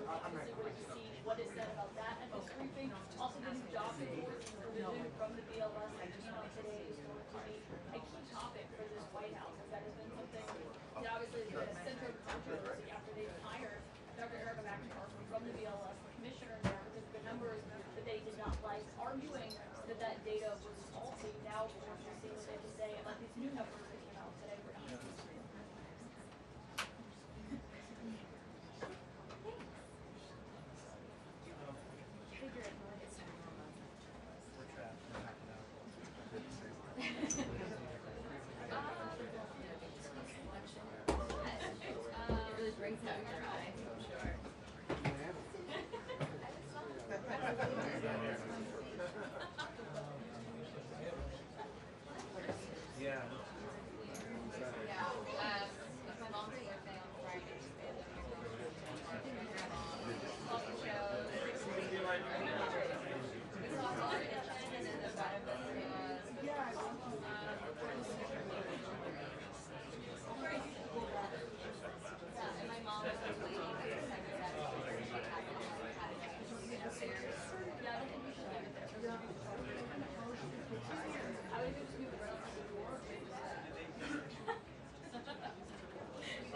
obviously where you see what is said about that at this briefing. Also the new job reports provision from the BLS that came out today is going to be a key topic for this White House, as that has been something that obviously has been a center of controversy after they've hired Dr. Erica McIntyre from the BLS, the commissioner there, because the numbers that they did not like, arguing that that data was faulty. Now we're going to see what they have to say about these new numbers that came out today for us.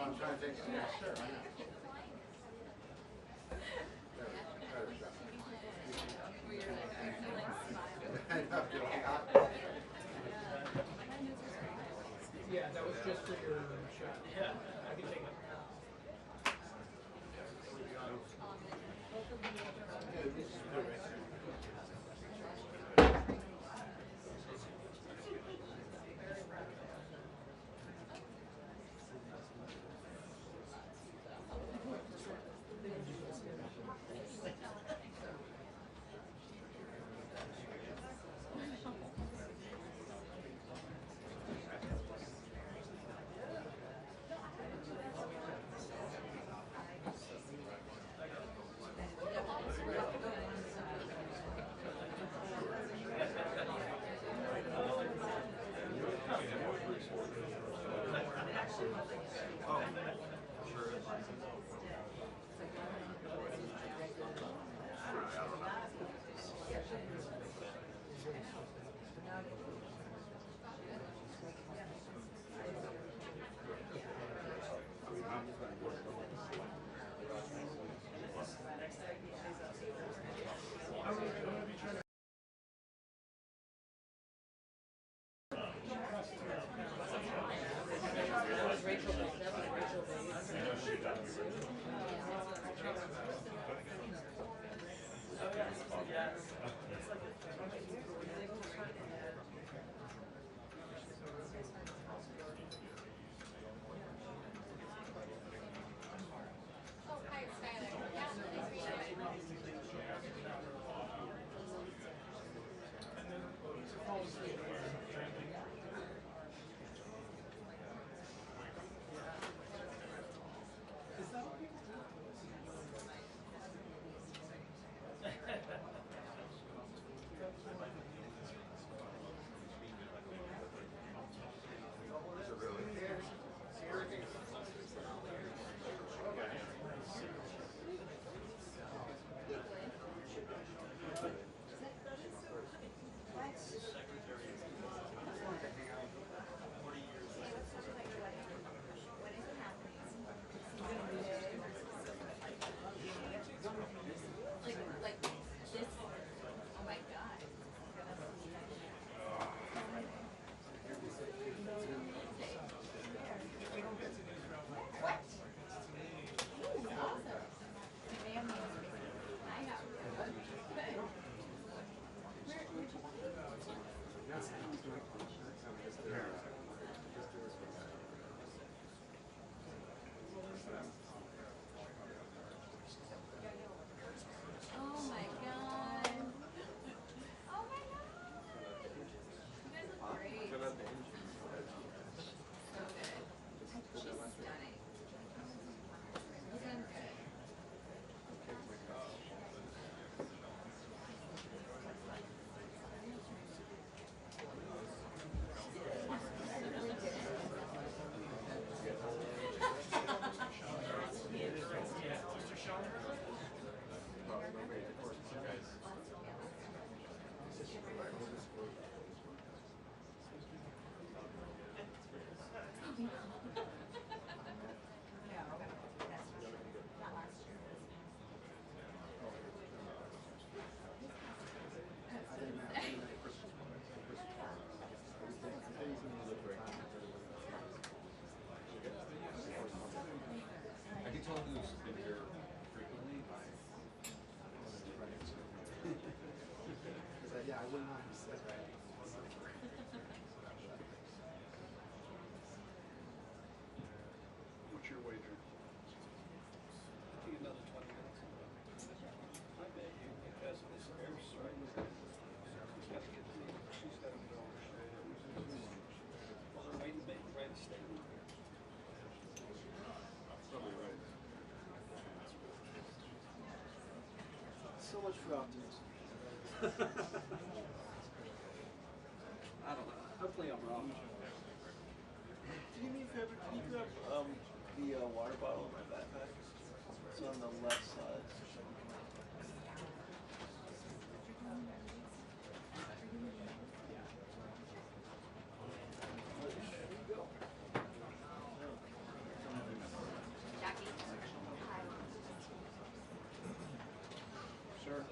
I'm trying to take it. Yeah, sure. Yeah, that was just for your shot. Yeah, I can take it. What's your wager? I think another 20 minutes. I bet you because of this airstrike. She's got to get to me. She's got to go. Well, they're waiting to write a statement. Probably right. So much for optimism. I don't know. Hopefully I'm wrong. Can you do me a favor? Can you grab the water bottle in my backpack? It's on the left side. Jackie. Sure.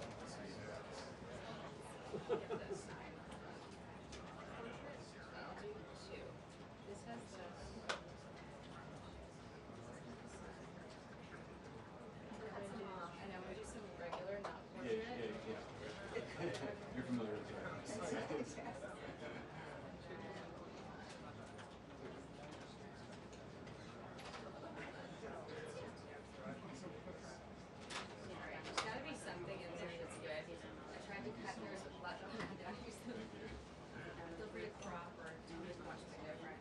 This has the. I know, we do some regular, not portrait. You're familiar with that. Sorry, there's gotta be something in there that's good. I tried to cut yours with black on it. I used to feel free to crop or do much different.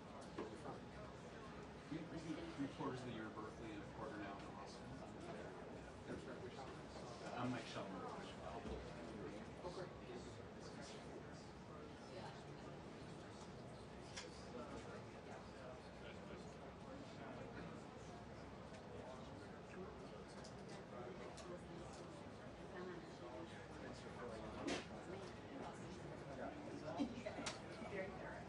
Reporters of the Year at Berkeley and Porter now in Austin. I'm Mike Sheldon. Very thorough.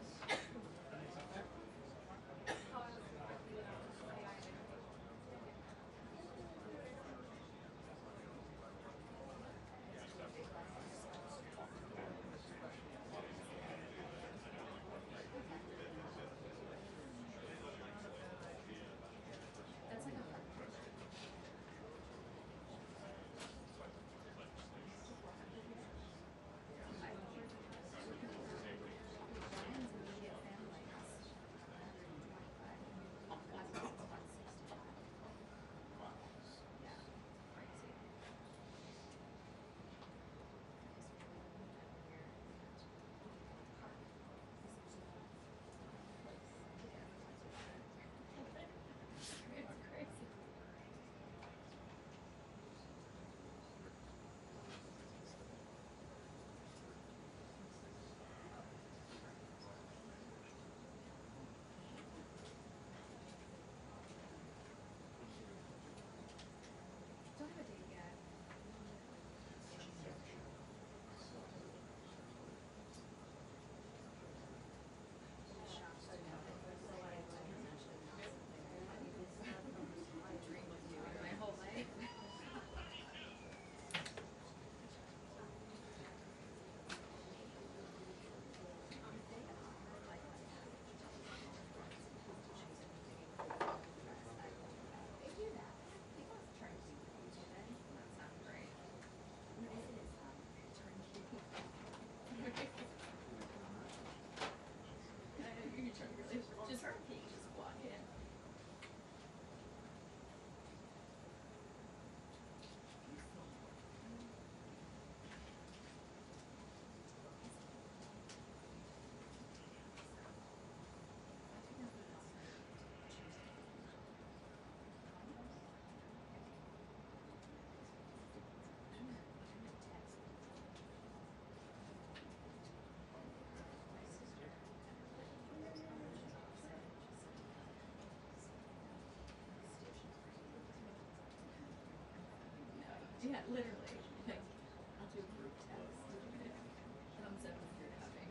That's like a hard part. It's crazy. Don't have a date yet. Dream of doing my whole life. They do that. People try to do things with it. That's not great. I know you can just walk in. Yeah, literally. Like, I'll do a group text. Thumbs up if you're having.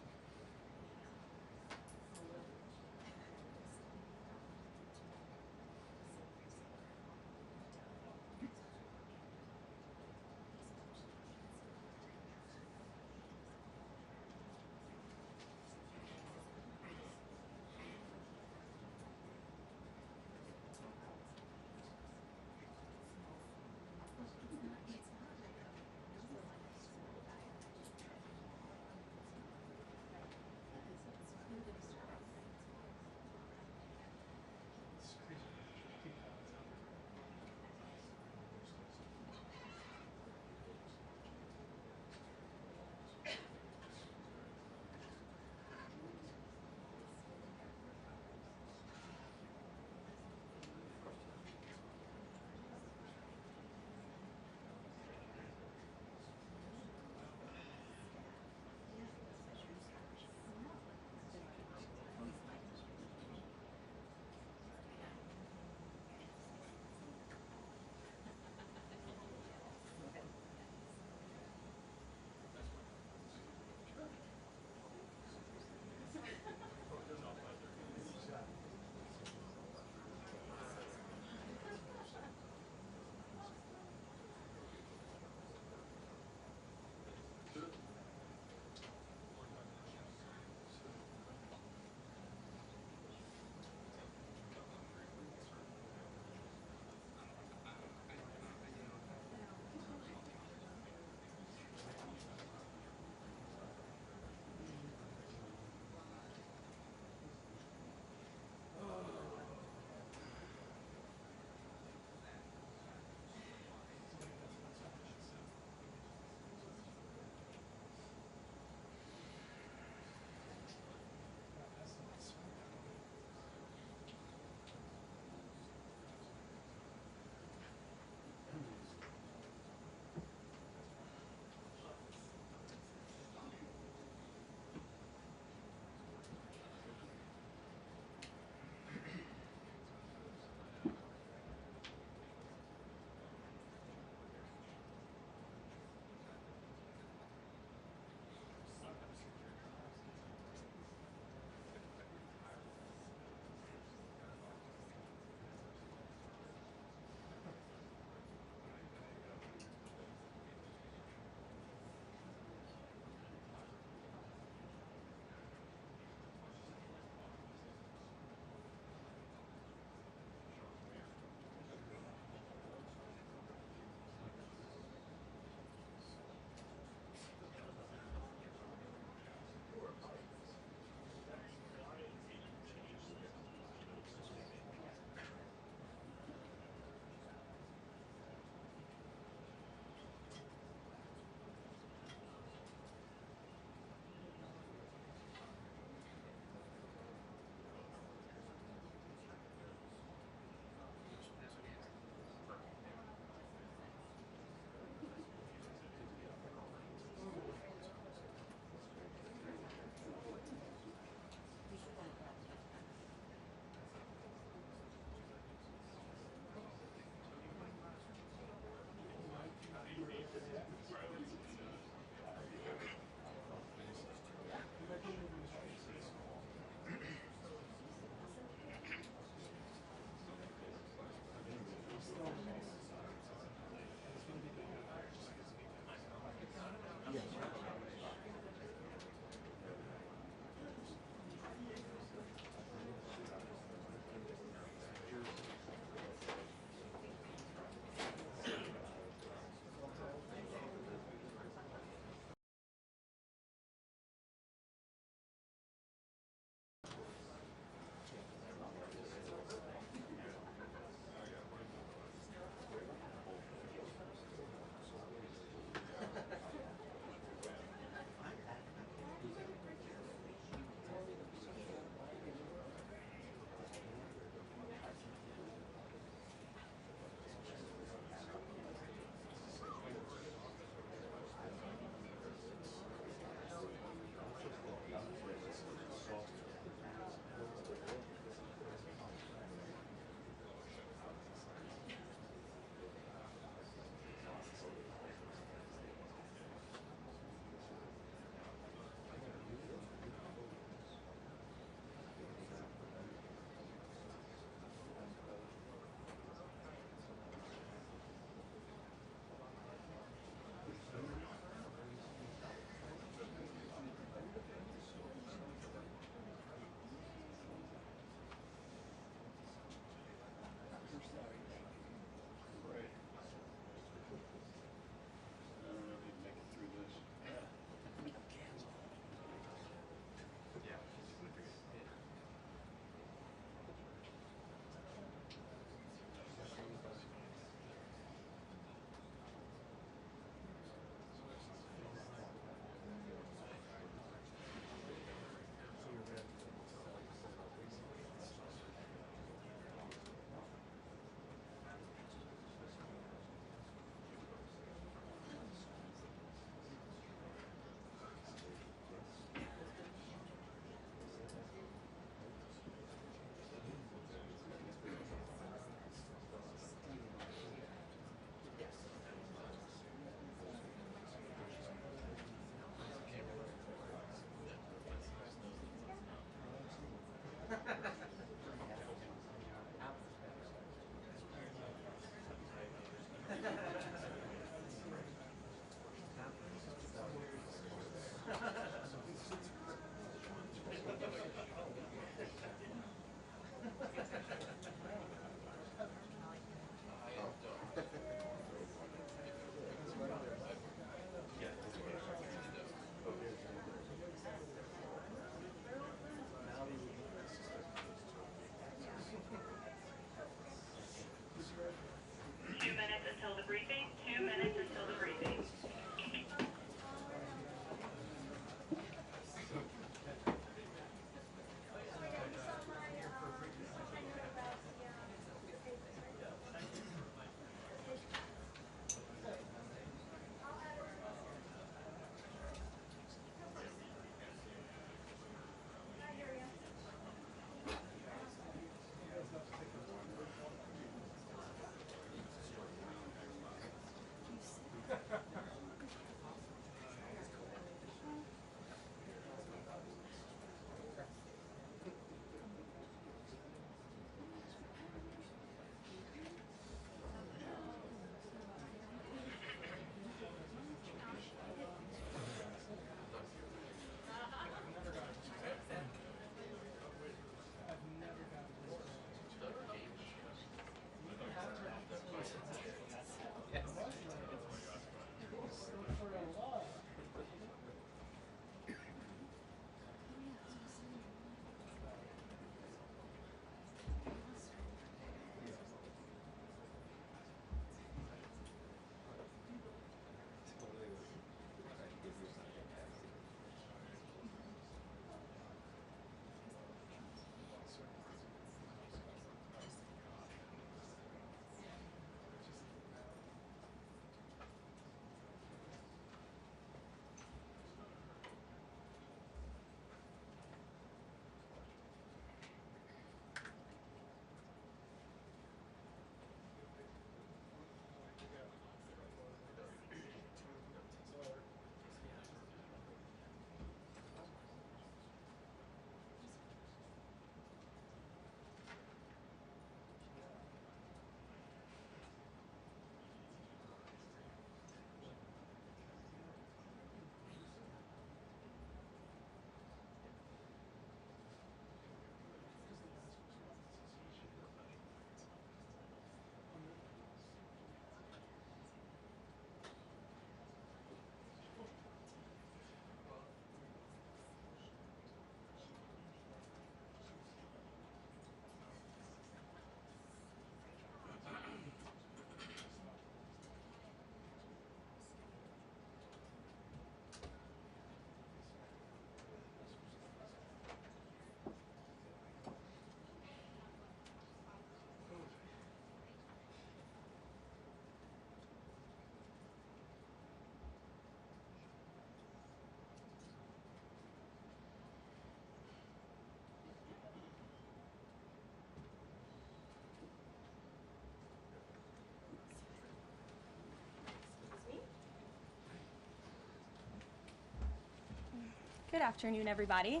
Good afternoon, everybody.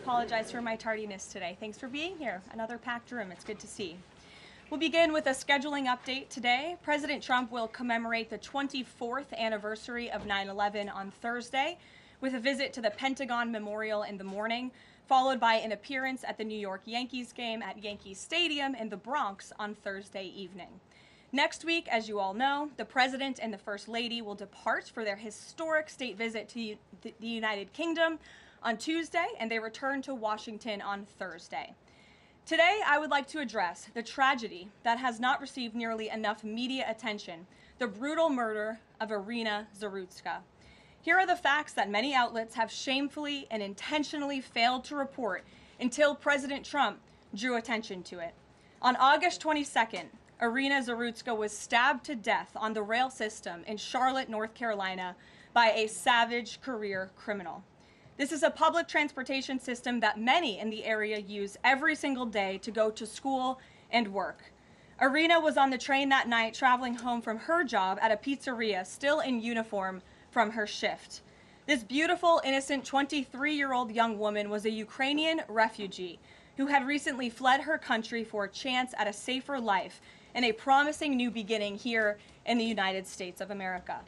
Apologize for my tardiness today. Thanks for being here. Another packed room. It's good to see. We'll begin with a scheduling update today. President Trump will commemorate the 24th anniversary of 9/11 on Thursday with a visit to the Pentagon Memorial in the morning, followed by an appearance at the New York Yankees game at Yankee Stadium in the Bronx on Thursday evening. Next week, as you all know, the President and the First Lady will depart for their historic state visit to the United Kingdom on Tuesday, and they return to Washington on Thursday. Today, I would like to address the tragedy that has not received nearly enough media attention, the brutal murder of Irina Zarutska. Here are the facts that many outlets have shamefully and intentionally failed to report until President Trump drew attention to it. On August 22nd, Irina Zarutska was stabbed to death on the rail system in Charlotte, North Carolina by a savage career criminal. This is a public transportation system that many in the area use every single day to go to school and work. Irina was on the train that night traveling home from her job at a pizzeria, still in uniform from her shift. This beautiful, innocent 23-year-old young woman was a Ukrainian refugee who had recently fled her country for a chance at a safer life and a promising new beginning here in the United States of America.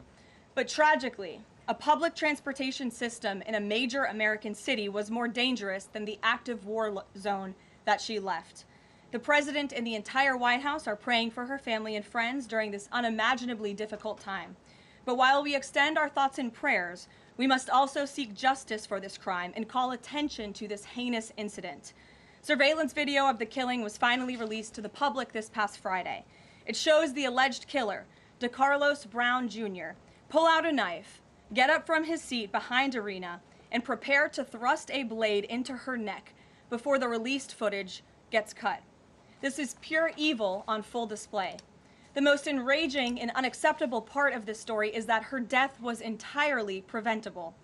But tragically, a public transportation system in a major American city was more dangerous than the active war zone that she left. The President and the entire White House are praying for her family and friends during this unimaginably difficult time. But while we extend our thoughts and prayers, we must also seek justice for this crime and call attention to this heinous incident. Surveillance video of the killing was finally released to the public this past Friday. It shows the alleged killer, Decarlos Brown Jr., pull out a knife, get up from his seat behind Irina, and prepare to thrust a blade into her neck before the released footage gets cut. This is pure evil on full display. The most enraging and unacceptable part of this story is that her death was entirely preventable.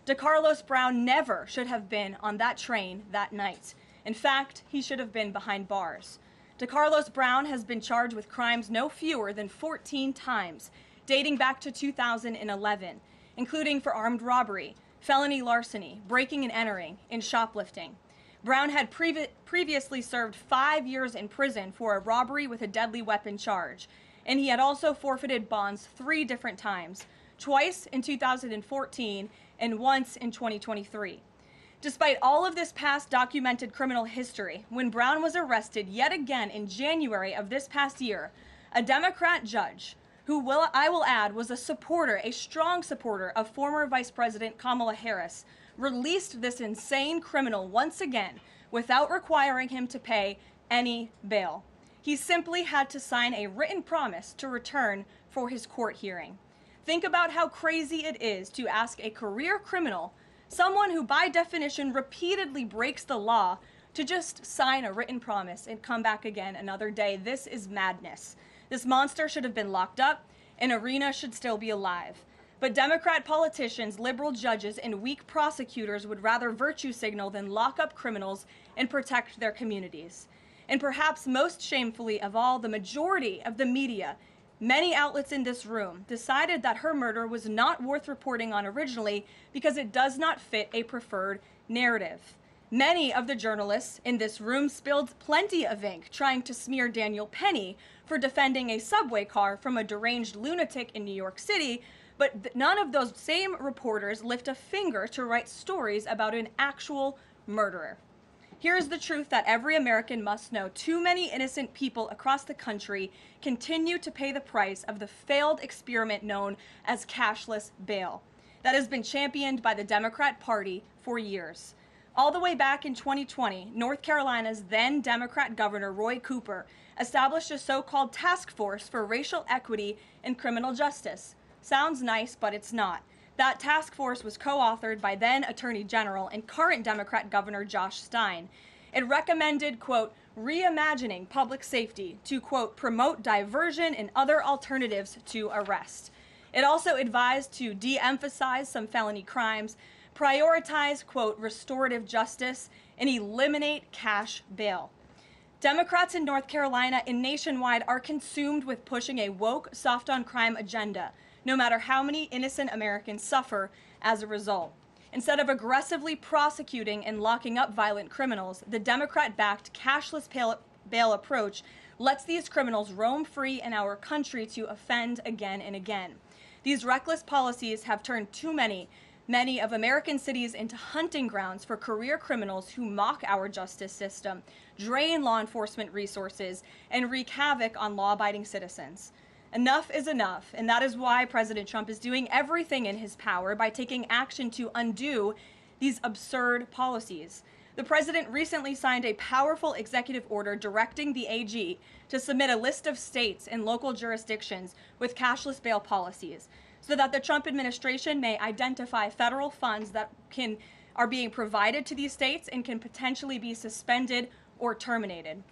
Decarlos Brown never should have been on that train that night. In fact, he should have been behind bars. Decarlos Brown has been charged with crimes no fewer than 14 times, dating back to 2011, including for armed robbery, felony larceny, breaking and entering, and shoplifting. Brown had previously served 5 years in prison for a robbery with a deadly weapon charge, and he had also forfeited bonds 3 different times, twice in 2014 and once in 2023. Despite all of this past documented criminal history, when Brown was arrested yet again in January of this past year, a Democrat judge, who I will add was a strong supporter of former Vice President Kamala Harris, released this insane criminal once again without requiring him to pay any bail. He simply had to sign a written promise to return for his court hearing. Think about how crazy it is to ask a career criminal, someone who by definition repeatedly breaks the law, to just sign a written promise and come back again another day. This is madness. This monster should have been locked up, and Irina should still be alive. But Democrat politicians, liberal judges, and weak prosecutors would rather virtue signal than lock up criminals and protect their communities. And perhaps most shamefully of all, the majority of the media, many outlets in this room, decided that her murder was not worth reporting on originally because it does not fit a preferred narrative. Many of the journalists in this room spilled plenty of ink trying to smear Daniel Penny for defending a subway car from a deranged lunatic in New York City, but none of those same reporters lift a finger to write stories about an actual murderer. Here is the truth that every American must know. Too many innocent people across the country continue to pay the price of the failed experiment known as cashless bail that has been championed by the Democrat Party for years. All the way back in 2020, North Carolina's then Democrat Governor Roy Cooper established a so-called task force for racial equity in criminal justice. Sounds nice, but it's not. That task force was co-authored by then Attorney General and current Democrat Governor Josh Stein. It recommended, quote, reimagining public safety to, quote, promote diversion and other alternatives to arrest. It also advised to de-emphasize some felony crimes, prioritize, quote, restorative justice, and eliminate cash bail. Democrats in North Carolina and nationwide are consumed with pushing a woke, soft-on-crime agenda, no matter how many innocent Americans suffer as a result. Instead of aggressively prosecuting and locking up violent criminals, the Democrat-backed cashless bail approach lets these criminals roam free in our country to offend again and again. These reckless policies have turned too many of American cities into hunting grounds for career criminals who mock our justice system, drain law enforcement resources, and wreak havoc on law-abiding citizens. Enough is enough, and that is why President Trump is doing everything in his power by taking action to undo these absurd policies. The president recently signed a powerful executive order directing the AG to submit a list of states and local jurisdictions with cashless bail policies so that the Trump administration may identify federal funds that are being provided to these states and can potentially be suspended or terminated.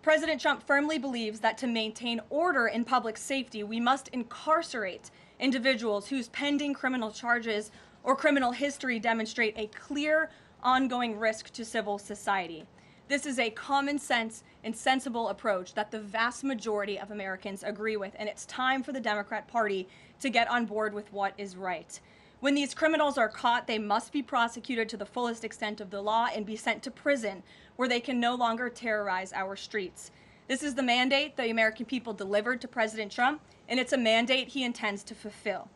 President Trump firmly believes that to maintain order in public safety, we must incarcerate individuals whose pending criminal charges or criminal history demonstrate a clear, ongoing risk to civil society. This is a common sense and sensible approach that the vast majority of Americans agree with, and it's time for the Democrat Party to get on board with what is right. When these criminals are caught, they must be prosecuted to the fullest extent of the law and be sent to prison, where they can no longer terrorize our streets. This is the mandate the American people delivered to President Trump, and it's a mandate he intends to fulfill.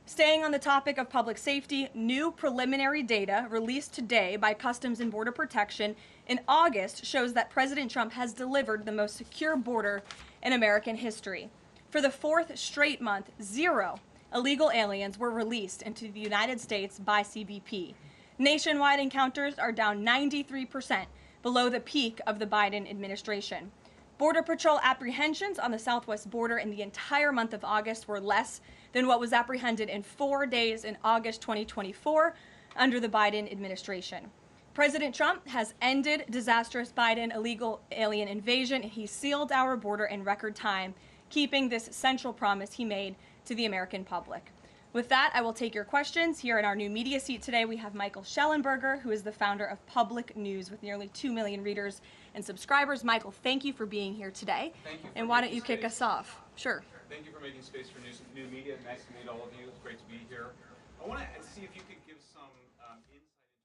Staying on the topic of public safety, new preliminary data released today by Customs and Border Protection in August shows that President Trump has delivered the most secure border in American history. For the fourth straight month, 0 illegal aliens were released into the United States by CBP. Nationwide encounters are down 93%, below the peak of the Biden administration. Border Patrol apprehensions on the southwest border in the entire month of August were less than what was apprehended in 4 days in August 2024 under the Biden administration. President Trump has ended disastrous Biden illegal alien invasion, and he sealed our border in record time, keeping this central promise he made to the American public. With that, I will take your questions. Here in our new media seat today, we have Michael Schellenberger, who is the founder of Public News with nearly 2 million readers and subscribers. Michael, thank you for being here today. Thank you. And why don't you kick us off? Sure. Thank you for making space for new media. Nice to meet all of you. It's great to be here. I want to see if you could give some insight into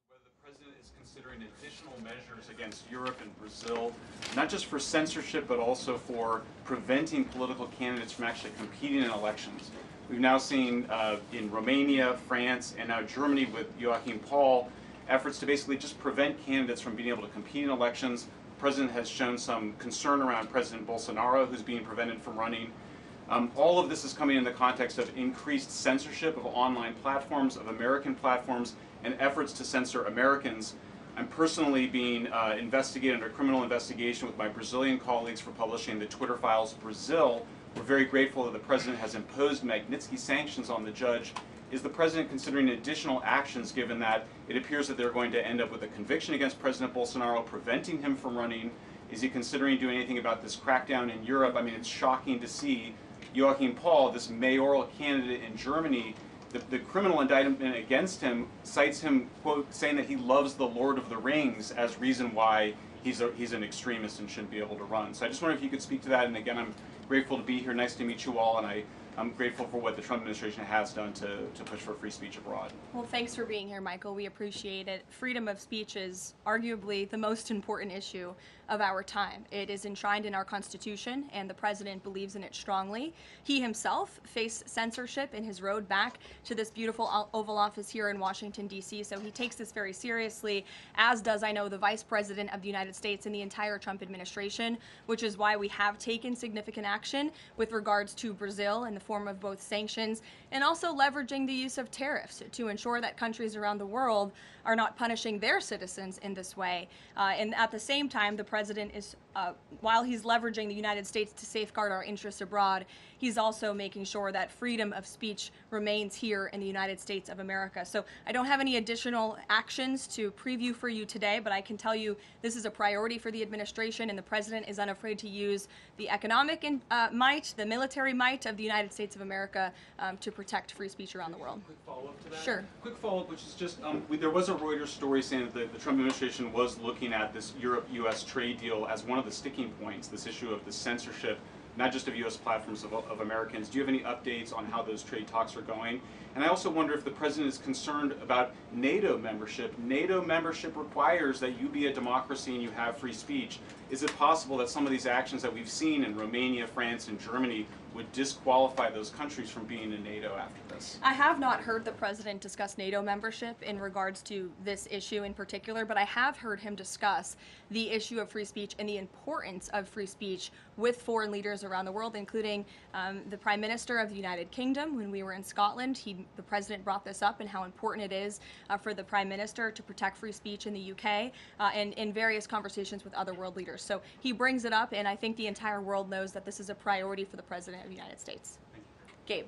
whether the president is considering additional measures against Europe and Brazil, not just for censorship, but also for preventing political candidates from actually competing in elections. We've now seen in Romania, France, and now Germany with Joachim Paul, efforts to basically just prevent candidates from being able to compete in elections. The president has shown some concern around President Bolsonaro, who's being prevented from running. All of this is coming in the context of increased censorship of online platforms, of American platforms, and efforts to censor Americans. I'm personally being investigated under criminal investigation with my Brazilian colleagues for publishing the Twitter Files Brazil. We're very grateful that the president has imposed Magnitsky sanctions on the judge. Is the president considering additional actions, given that it appears that they're going to end up with a conviction against President Bolsonaro, preventing him from running? Is he considering doing anything about this crackdown in Europe? I mean, it's shocking to see Joachim Paul, this mayoral candidate in Germany, the criminal indictment against him cites him, quote, saying that he loves the Lord of the Rings as reason why he's an extremist and shouldn't be able to run. So I just wonder if you could speak to that. And again, I'm grateful to be here. Nice to meet you all. And I'm grateful for what the Trump administration has done to push for free speech abroad. Well, thanks for being here, Michael. We appreciate it. Freedom of speech is arguably the most important issue of our time. It is enshrined in our Constitution, and the president believes in it strongly. He himself faced censorship in his road back to this beautiful Oval Office here in Washington, D.C., so he takes this very seriously, as does, I know, the Vice President of the United States and the entire Trump administration, which is why we have taken significant action with regards to Brazil in the form of both sanctions and also leveraging the use of tariffs to ensure that countries around the world are not punishing their citizens in this way. And at the same time, the president is, while he's leveraging the United States to safeguard our interests abroad, he's also making sure that freedom of speech remains here in the United States of America. So I don't have any additional actions to preview for you today, but I can tell you this is a priority for the administration, and the president is unafraid to use the economic might, the military might of the United States of America to protect free speech around the world. Quick follow-up to that? Sure. Quick follow-up, which is just, there was a Reuters story saying that the Trump administration was looking at this Europe-U.S. trade deal as one of the sticking points, this issue of the censorship not just of U.S. platforms, of Americans. Do you have any updates on how those trade talks are going? And I also wonder if the president is concerned about NATO membership. NATO membership requires that you be a democracy and you have free speech. Is it possible that some of these actions that we've seen in Romania, France, and Germany would disqualify those countries from being in NATO after this? I have not heard the president discuss NATO membership in regards to this issue in particular, but I have heard him discuss the issue of free speech and the importance of free speech with foreign leaders around the world, including the Prime Minister of the United Kingdom. When we were in Scotland, the president brought this up and how important it is for the Prime Minister to protect free speech in the UK and in various conversations with other world leaders. So he brings it up, and I think the entire world knows that this is a priority for the President of the United States. Gabe.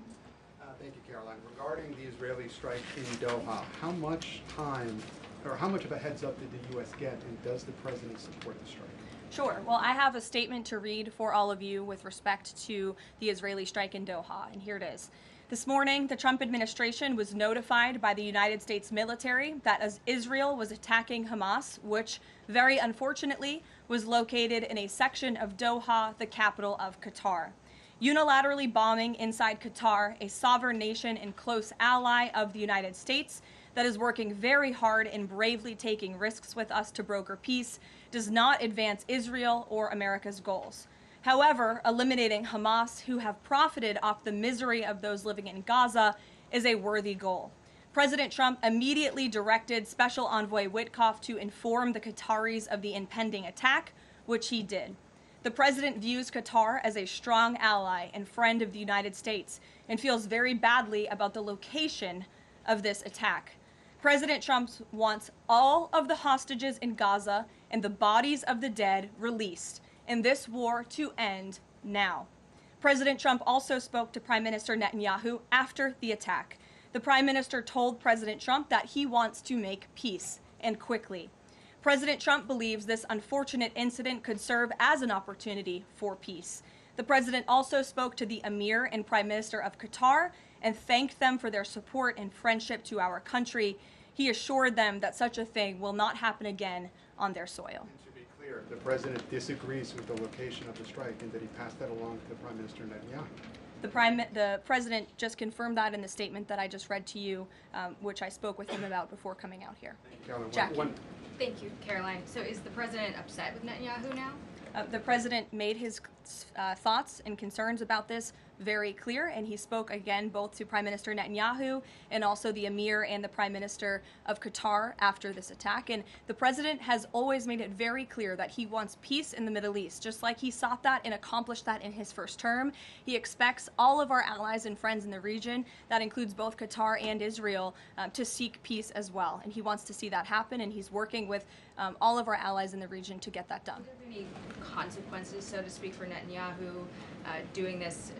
Thank you, Caroline. Regarding the Israeli strike in Doha, how much time or how much of a heads up did the U.S. get, and does the president support the strike? Sure. Well, I have a statement to read for all of you with respect to the Israeli strike in Doha, and here it is. This morning, the Trump administration was notified by the United States military that as Israel was attacking Hamas, which very unfortunately was located in a section of Doha, the capital of Qatar. Unilaterally bombing inside Qatar, a sovereign nation and close ally of the United States that is working very hard and bravely taking risks with us to broker peace, does not advance Israel or America's goals. However, eliminating Hamas, who have profited off the misery of those living in Gaza, is a worthy goal. President Trump immediately directed Special Envoy Witkoff to inform the Qataris of the impending attack, which he did. The president views Qatar as a strong ally and friend of the United States and feels very badly about the location of this attack. President Trump wants all of the hostages in Gaza and the bodies of the dead released, and this war to end now. President Trump also spoke to Prime Minister Netanyahu after the attack. The Prime Minister told President Trump that he wants to make peace, and quickly. President Trump believes this unfortunate incident could serve as an opportunity for peace. The president also spoke to the Emir and Prime Minister of Qatar and thanked them for their support and friendship to our country. He assured them that such a thing will not happen again on their soil. And to be clear, the president disagrees with the location of the strike, and that he passed that along to Prime Minister Netanyahu. The president just confirmed that in the statement that I just read to you, which I spoke with him about before coming out here. Caroline, Jackie. Thank you, Caroline. So is the president upset with Netanyahu now? The president made his thoughts and concerns about this very clear, and he spoke again both to Prime Minister Netanyahu and also the Emir and the Prime Minister of Qatar after this attack. And the president has always made it very clear that he wants peace in the Middle East, just like he sought that and accomplished that in his first term. He expects all of our allies and friends in the region, that includes both Qatar and Israel, to seek peace as well. And he wants to see that happen, and he's working with all of our allies in the region to get that done. Are there any consequences, so to speak, for Netanyahu doing this,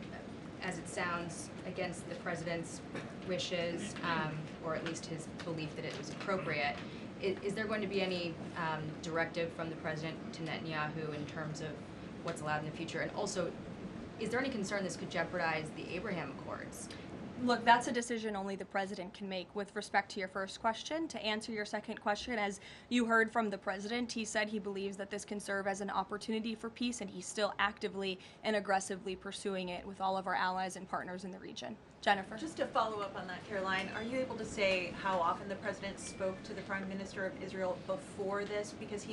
as it sounds, against the president's wishes, or at least his belief that it was appropriate? Is there going to be any directive from the president to Netanyahu in terms of what's allowed in the future? And also, is there any concern this could jeopardize the Abraham Accords? Look, that's a decision only the president can make. With respect to your first question, to answer your second question, as you heard from the president, he said he believes that this can serve as an opportunity for peace, and he's still actively and aggressively pursuing it with all of our allies and partners in the region. Jennifer? Just to follow up on that, Caroline, are you able to say how often the president spoke to the Prime Minister of Israel before this? Because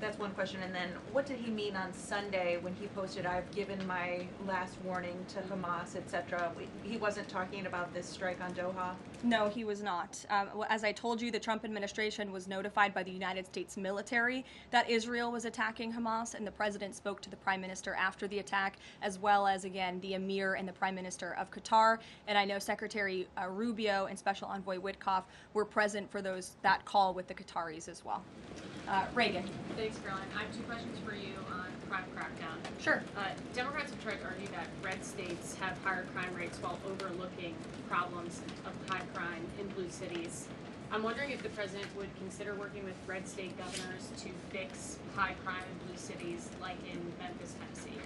that's one question. And then what did he mean on Sunday when he posted, "I've given my last warning to Hamas," etc.? He wasn't talking about this strike on Doha? No, he was not. As I told you, the Trump administration was notified by the United States military that Israel was attacking Hamas, and the president spoke to the Prime Minister after the attack, as well as, again, the Emir and the Prime Minister of Qatar. And I know Secretary Rubio and Special Envoy Witkoff were present for that call with the Qataris as well. Reagan. Thanks, Caroline. I have two questions for you on crime crackdown. Sure. Democrats have tried to argue that red states have higher crime rates while overlooking problems of high crime in blue cities. I'm wondering if the president would consider working with red state governors to fix high crime in blue cities like in Memphis, Tennessee.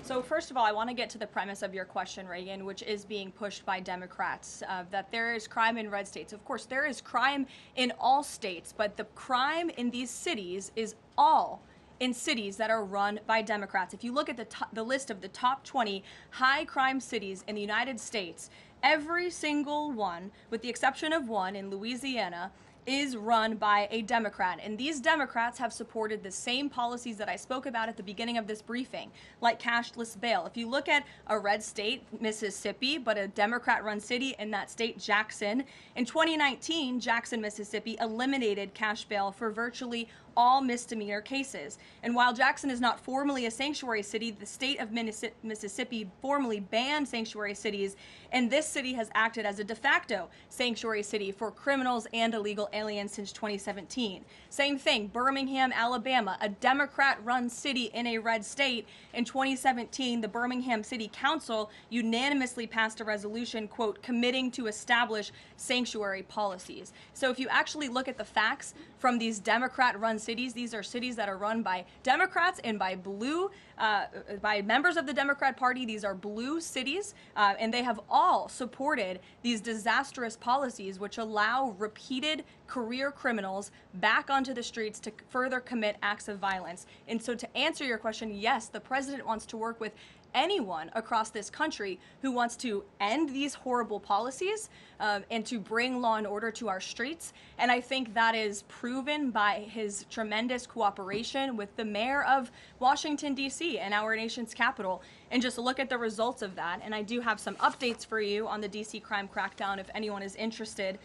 So first of all, I want to get to the premise of your question, Reagan, which is being pushed by Democrats, that there is crime in red states. Of course, there is crime in all states, but the crime in these cities is all in cities that are run by Democrats. If you look at the list of the top 20 high crime cities in the United States, every single one, with the exception of one in Louisiana, is run by a Democrat. And these Democrats have supported the same policies that I spoke about at the beginning of this briefing, like cashless bail. If you look at a red state, Mississippi, but a Democrat-run city in that state, Jackson, in 2019, Jackson, Mississippi eliminated cash bail for virtually all misdemeanor cases. And while Jackson is not formally a sanctuary city, the state of Mississippi formally banned sanctuary cities, and this city has acted as a de facto sanctuary city for criminals and illegal aliens since 2017. Same thing, Birmingham, Alabama, a Democrat-run city in a red state. In 2017, the Birmingham City Council unanimously passed a resolution, quote, committing to establish sanctuary policies. So if you actually look at the facts from these Democrat-run cities, these are cities that are run by Democrats and by by members of the Democrat Party. These are blue cities, and they have all supported these disastrous policies which allow repeated career criminals back onto the streets to further commit acts of violence. And so to answer your question, yes, the president wants to work with anyone across this country who wants to end these horrible policies and to bring law and order to our streets. And I think that is proven by his tremendous cooperation with the mayor of Washington, D.C. and our nation's capital. And just look at the results of that. And I do have some updates for you on the D.C. crime crackdown if anyone is interested.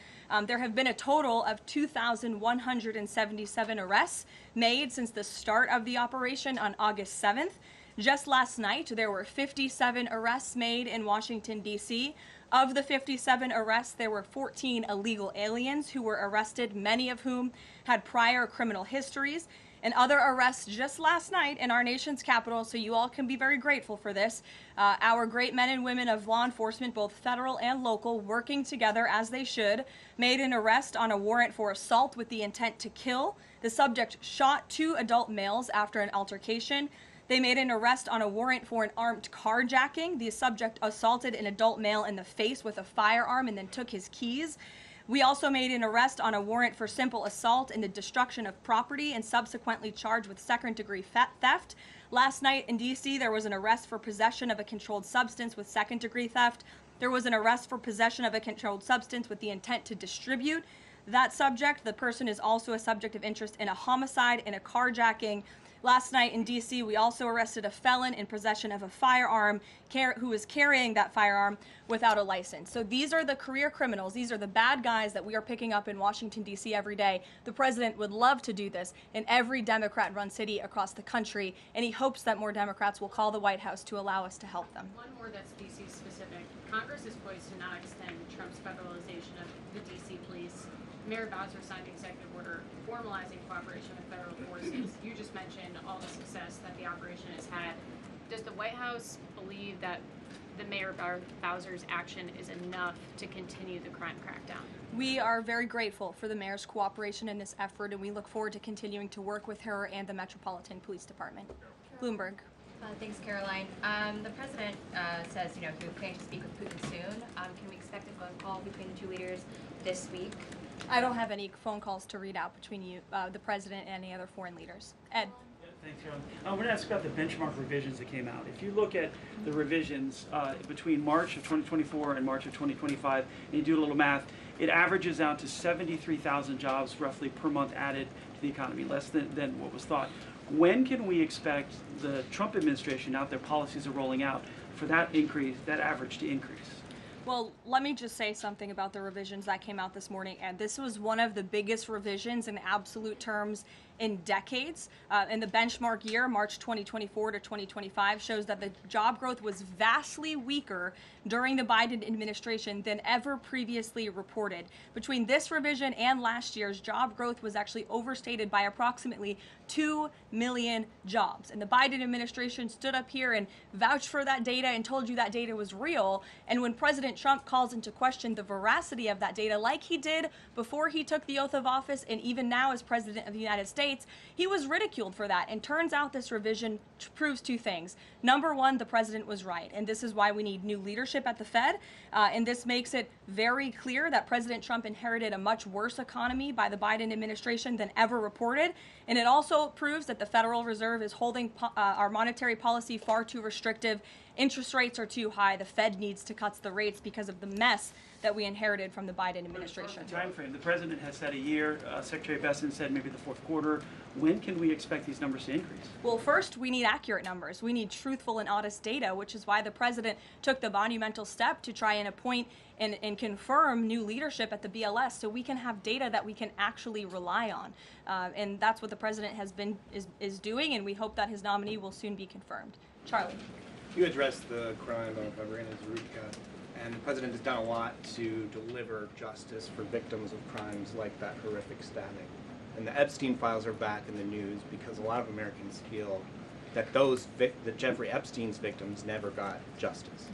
There have been a total of 2,177 arrests made since the start of the operation on August 7th. Just last night, there were 57 arrests made in Washington, D.C. Of the 57 arrests, there were 14 illegal aliens who were arrested, many of whom had prior criminal histories. And other arrests just last night in our nation's capital, so you all can be very grateful for this. Our great men and women of law enforcement, both federal and local, working together as they should, made an arrest on a warrant for assault with the intent to kill. The subject shot 2 adult males after an altercation. They made an arrest on a warrant for an armed carjacking. The subject assaulted an adult male in the face with a firearm and then took his keys. We also made an arrest on a warrant for simple assault and the destruction of property and subsequently charged with second-degree theft. Last night in D.C., there was an arrest for possession of a controlled substance with second-degree theft. There was an arrest for possession of a controlled substance with the intent to distribute that subject. The person is also a subject of interest in a homicide and a carjacking. Last night in D.C., we also arrested a felon in possession of a firearm who was carrying that firearm without a license. So these are the career criminals. These are the bad guys that we are picking up in Washington, D.C. every day. The president would love to do this in every Democrat-run city across the country, and he hopes that more Democrats will call the White House to allow us to help them. One more that's D.C. specific. Congress is poised to not extend Trump's federalization of the D.C. police. Mayor Bowser signed the executive order formalizing cooperation with federal forces. You just mentioned all the success that the operation has had. Does the White House believe that the Mayor Bowser's action is enough to continue the crime crackdown? We are very grateful for the mayor's cooperation in this effort, and we look forward to continuing to work with her and the Metropolitan Police Department. Bloomberg. Thanks, Caroline. The president says, he was planning to speak with Putin soon. Can we expect a phone call between the two leaders this week? I don't have any phone calls to read out between you, the president, and any other foreign leaders. Ed. Thanks, Carolyn. I want to ask about the benchmark revisions that came out. If you look at the revisions between March of 2024 and March of 2025, and you do a little math, it averages out to 73,000 jobs roughly per month added to the economy, less than what was thought. When can we expect the Trump administration, now their policies are rolling out, for that increase, that average to increase? Well, let me just say something about the revisions that came out this morning. And this was one of the biggest revisions in absolute terms in decades. And the benchmark year, March 2024 to 2025, shows that the job growth was vastly weaker during the Biden administration than ever previously reported. Between this revision and last year's, job growth was actually overstated by approximately 2 million jobs. And the Biden administration stood up here and vouched for that data and told you that data was real. And when President Trump calls into question the veracity of that data, like he did before he took the oath of office and even now as President of the United States, States, he was ridiculed for that. And turns out this revision proves two things. Number one, the president was right, and this is why we need new leadership at the Fed. And this makes it very clear that President Trump inherited a much worse economy by the Biden administration than ever reported. And it also proves that the Federal Reserve is holding our monetary policy far too restrictive. Interest rates are too high. The Fed needs to cut the rates because of the mess that we inherited from the Biden administration. Time frame. The president has said a year. Secretary Bessent said maybe the fourth quarter. When can we expect these numbers to increase? Well, first, we need accurate numbers. We need truthful and honest data, which is why the president took the monumental step to try and appoint and confirm new leadership at the BLS so we can have data that we can actually rely on. And that's what the president is doing, and we hope that his nominee will soon be confirmed. Charlie. You addressed the crime of Irina Zarutska, and the president has done a lot to deliver justice for victims of crimes like that horrific stabbing. And the Epstein files are back in the news because a lot of Americans feel that that Jeffrey Epstein's victims never got justice.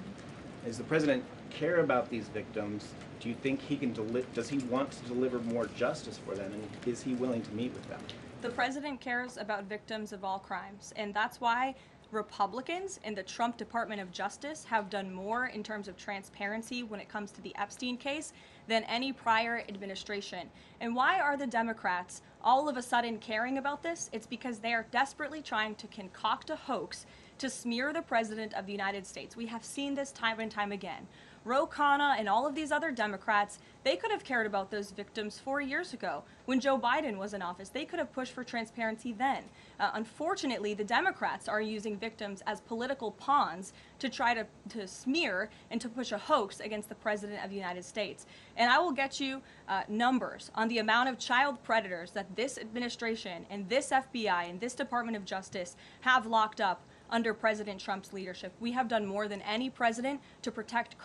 Does the president care about these victims? Do you think he can does he want to deliver more justice for them, and is he willing to meet with them? The president cares about victims of all crimes, and that's why Republicans in the Trump Department of Justice have done more in terms of transparency when it comes to the Epstein case than any prior administration. And why are the Democrats all of a sudden caring about this? It's because they are desperately trying to concoct a hoax to smear the President of the United States. We have seen this time and time again. Ro Khanna and all of these other Democrats, they could have cared about those victims 4 years ago. When Joe Biden was in office, they could have pushed for transparency then. Unfortunately, the Democrats are using victims as political pawns to try to smear and to push a hoax against the President of the United States. And I will get you numbers on the amount of child predators that this administration and this FBI and this Department of Justice have locked up under President Trump's leadership. We have done more than any president to protect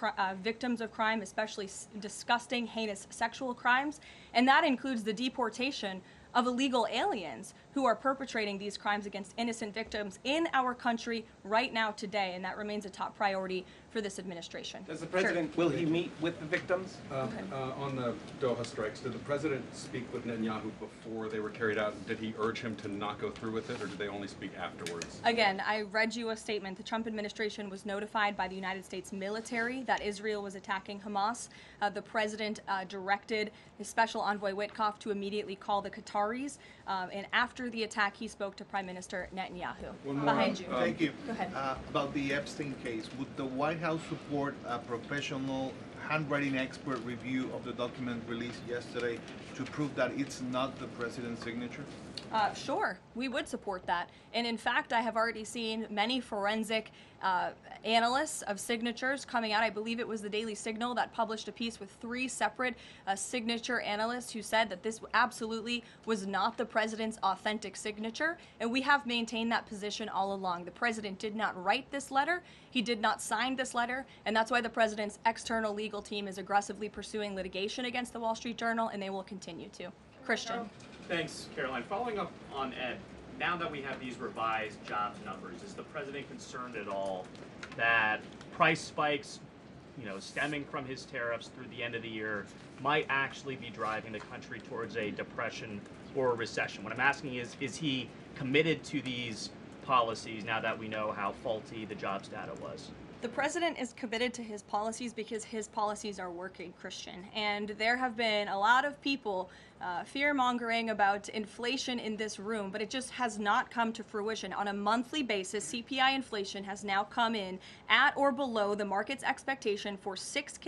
victims of crime, especially disgusting, heinous sexual crimes, and that includes the deportation of illegal aliens who are perpetrating these crimes against innocent victims in our country right now today, and that remains a top priority for this administration. Does the president, will he meet with the victims? On the Doha strikes, did the president speak with Netanyahu before they were carried out? Did he urge him to not go through with it, or did they only speak afterwards? Again, I read you a statement. The Trump administration was notified by the United States military that Israel was attacking Hamas. The president directed his special envoy Witkoff to immediately call the Qataris, and after the attack, he spoke to Prime Minister Netanyahu. Behind you. Thank you. Go ahead. About the Epstein case, would the White House support a professional handwriting expert review of the document released yesterday to prove that it's not the president's signature? Sure, we would support that. And in fact, I have already seen many forensic analysts of signatures coming out. I believe it was the Daily Signal that published a piece with 3 separate signature analysts who said that this absolutely was not the president's authentic signature. And we have maintained that position all along. The president did not write this letter. He did not sign this letter. And that's why the president's external legal team is aggressively pursuing litigation against the Wall Street Journal, and they will continue to. Christian. Thanks, Caroline. Following up on Ed, now that we have these revised jobs numbers, is the president concerned at all that price spikes, stemming from his tariffs through the end of the year, might actually be driving the country towards a depression or a recession? What I'm asking is he committed to these policies now that we know how faulty the jobs data was? The president is committed to his policies because his policies are working, Christian. And there have been a lot of people fear-mongering about inflation in this room, but it just has not come to fruition. On a monthly basis, CPI inflation has now come in at or below the market's expectation for 6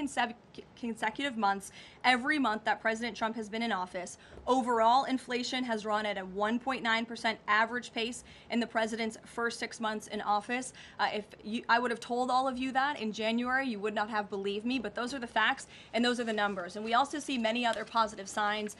consecutive months, every month that President Trump has been in office. Overall, inflation has run at a 1.9% average pace in the president's first 6 months in office. I would have told all of you that in January, you would not have believed me, but those are the facts and those are the numbers. And we also see many other positive signs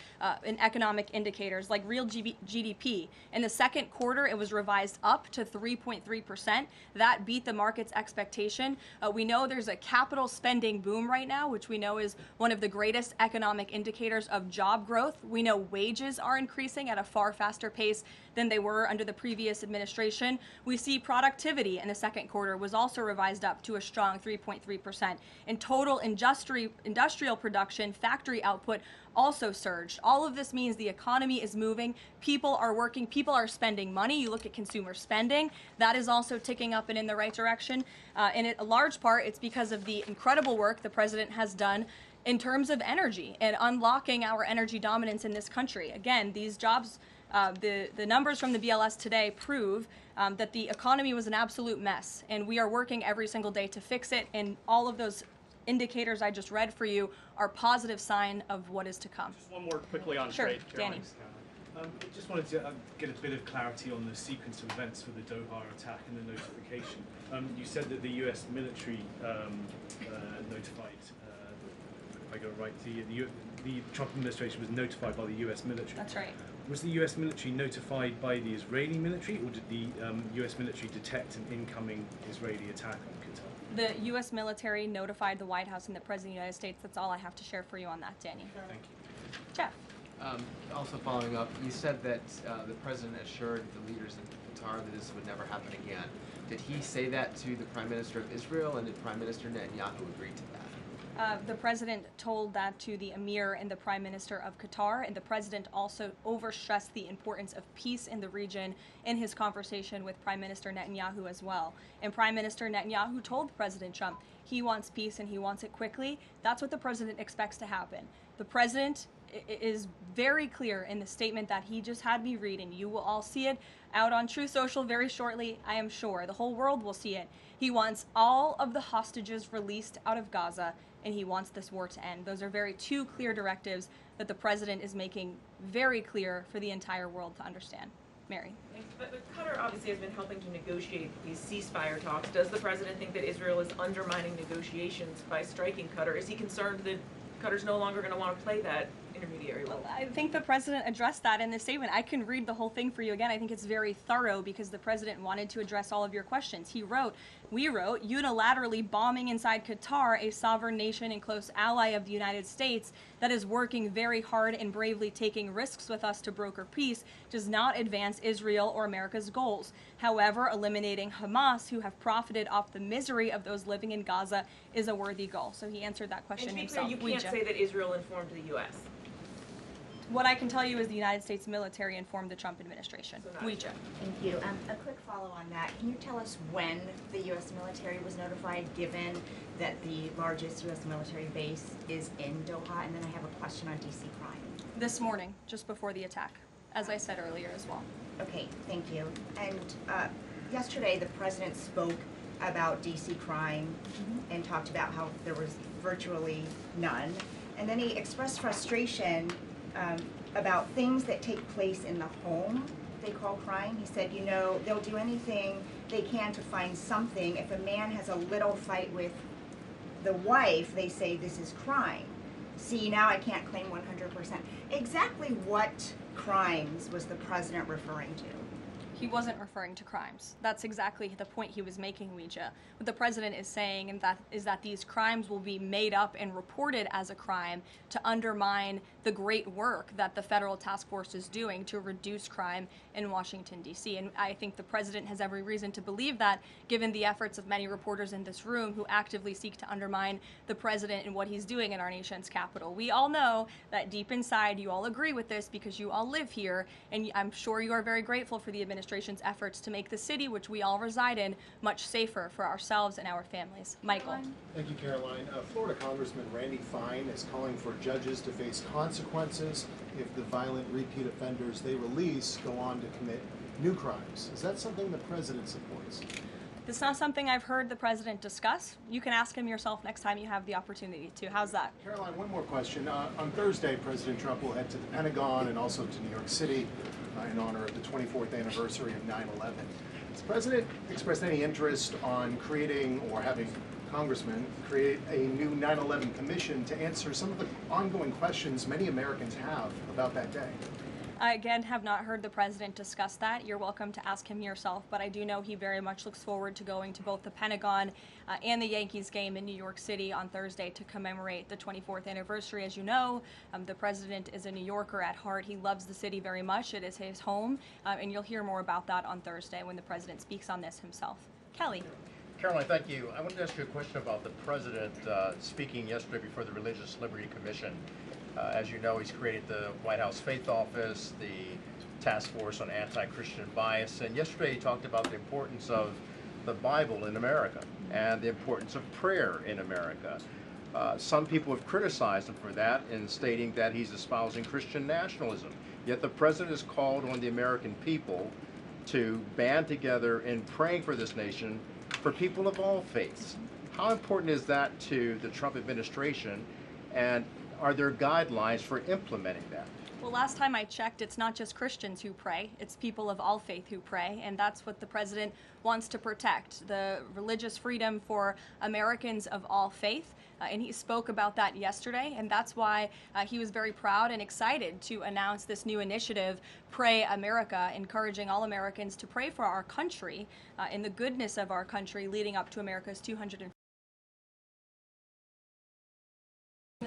in economic indicators like real GDP. In the second quarter, it was revised up to 3.3%. That beat the market's expectation. We know there's a capital spending boom right now, which we know is one of the greatest economic indicators of job growth. We know wages are increasing at a far faster pace than they were under the previous administration. We see productivity in the second quarter was also revised up to a strong 3.3%. In total industrial production, factory output also surged. All of this means the economy is moving, people are working, people are spending money. You look at consumer spending, that is also ticking up and in the right direction. And a large part, it's because of the incredible work the president has done in terms of energy and unlocking our energy dominance in this country. Again, these jobs, the numbers from the BLS today prove that the economy was an absolute mess, and we are working every single day to fix it, and all of those indicators I just read for you are positive sign of what is to come. Just one more quickly on Sure, trade, Danny. I just wanted to get a bit of clarity on the sequence of events for the Doha attack and the notification. You said that the U.S. military notified, if I got it right, the Trump administration was notified by the U.S. military. That's right. Was the U.S. military notified by the Israeli military, or did the U.S. military detect an incoming Israeli attack on Qatar? The U.S. military notified the White House and the President of the United States. That's all I have to share for you on that, Danny. Thank you. Jeff. Also following up, you said that the president assured the leaders in Qatar that this would never happen again. Did he say that to the Prime Minister of Israel, and did Prime Minister Netanyahu agree to that? The president told that to the emir and the prime minister of Qatar, and the president also overstressed the importance of peace in the region in his conversation with Prime Minister Netanyahu as well. And Prime Minister Netanyahu told President Trump he wants peace and he wants it quickly. That's what the president expects to happen. The president is very clear in the statement that he just had me read, and you will all see it out on True Social very shortly, I am sure. The whole world will see it. He wants all of the hostages released out of Gaza, and he wants this war to end. Those are two clear directives that the president is making very clear for the entire world to understand. Mary. But Qatar obviously has been helping to negotiate these ceasefire talks. Does the president think that Israel is undermining negotiations by striking Qatar? Is he concerned that Qatar's no longer going to want to play that intermediary role? I think the president addressed that in the statement. I can read the whole thing for you again. I think it's very thorough because the president wanted to address all of your questions. We wrote, unilaterally bombing inside Qatar, a sovereign nation and close ally of the United States that is working very hard and bravely taking risks with us to broker peace, does not advance Israel or America's goals. However, eliminating Hamas, who have profited off the misery of those living in Gaza, is a worthy goal. So he answered that question himself. And to be clear, you can't say that Israel informed the U.S. What I can tell you is the United States military informed the Trump administration. Thank you. A quick follow on that. Can you tell us when the U.S. military was notified, given that the largest U.S. military base is in Doha? And then I have a question on D.C. crime. This morning, just before the attack, as I said earlier as well. Okay, thank you. And yesterday, the president spoke about D.C. crime and talked about how there was virtually none. And then he expressed frustration about things that take place in the home they call crime. He said, they'll do anything they can to find something. If a man has a little fight with the wife, they say this is crime. See, now I can't claim 100%. Exactly what crimes was the president referring to? He wasn't referring to crimes. That's exactly the point he was making, Ouija. What the president is saying is that these crimes will be made up and reported as a crime to undermine the great work that the federal task force is doing to reduce crime in Washington, D.C. And I think the president has every reason to believe that, given the efforts of many reporters in this room who actively seek to undermine the president and what he's doing in our nation's capital. We all know that deep inside you all agree with this because you all live here, and I'm sure you are very grateful for the administration's efforts to make the city, which we all reside in, much safer for ourselves and our families. Michael. Thank you, Caroline. Florida Congressman Randy Fine is calling for judges to face consequences if the violent repeat offenders they release go on to commit new crimes. Is that something the president supports? It's not something I've heard the president discuss. You can ask him yourself next time you have the opportunity to. How's that? Caroline, one more question. On Thursday, President Trump will head to the Pentagon and also to New York City in honor of the 24th anniversary of 9/11. Has the president expressed any interest on creating or having congressmen create a new 9/11 commission to answer some of the ongoing questions many Americans have about that day? I, again, have not heard the president discuss that. You're welcome to ask him yourself, but I do know he very much looks forward to going to both the Pentagon and the Yankees game in New York City on Thursday to commemorate the 24th anniversary. As you know, the president is a New Yorker at heart. He loves the city very much. It is his home, and you'll hear more about that on Thursday when the president speaks on this himself. Kelly. Caroline, thank you. I wanted to ask you a question about the president speaking yesterday before the Religious Liberty Commission. As you know, he's created the White House Faith Office, the Task Force on Anti-Christian Bias, and yesterday he talked about the importance of the Bible in America and the importance of prayer in America. Some people have criticized him for that in stating that he's espousing Christian nationalism. Yet the president has called on the American people to band together in praying for this nation for people of all faiths. How important is that to the Trump administration, and are there guidelines for implementing that? Well, last time I checked, it's not just Christians who pray, it's people of all faith who pray, and that's what the president wants to protect, the religious freedom for Americans of all faith. And he spoke about that yesterday, and that's why he was very proud and excited to announce this new initiative, Pray America, encouraging all Americans to pray for our country and the goodness of our country leading up to America's 250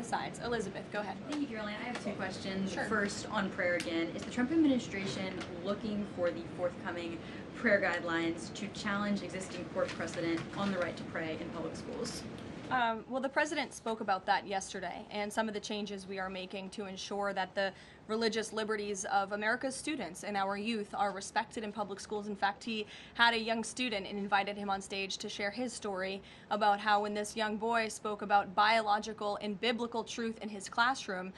sides. Elizabeth, go ahead. Thank you, Caroline. I have two questions. Sure. First, on prayer again. Is the Trump administration looking for the forthcoming prayer guidelines to challenge existing court precedent on the right to pray in public schools? Well, the president spoke about that yesterday, and some of the changes we are making to ensure that the religious liberties of America's students and our youth are respected in public schools. In fact, he had a young student and invited him on stage to share his story about how when this young boy spoke about biological and biblical truth in his classroom,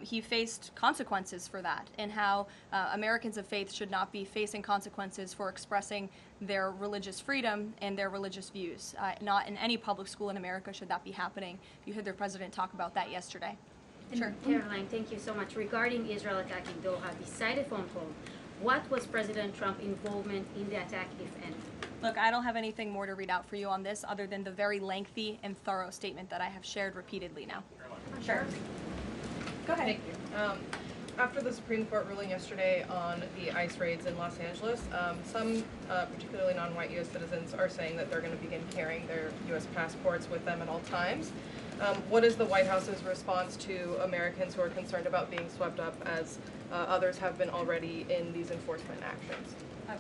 he faced consequences for that, and how Americans of faith should not be facing consequences for expressing their religious freedom and their religious views. Not in any public school in America should that be happening. You heard the president talk about that yesterday. And Sure. Caroline, thank you so much. Regarding Israel attacking Doha, beside a phone call, what was President Trump's involvement in the attack, if any? Look, I don't have anything more to read out for you on this other than the very lengthy and thorough statement that I have shared repeatedly now. Sure. Go ahead. Thank you. After the Supreme Court ruling yesterday on the ICE raids in Los Angeles, some, particularly non-white U.S. citizens, are saying that they're going to begin carrying their U.S. passports with them at all times. What is the White House's response to Americans who are concerned about being swept up, as others have been already, in these enforcement actions?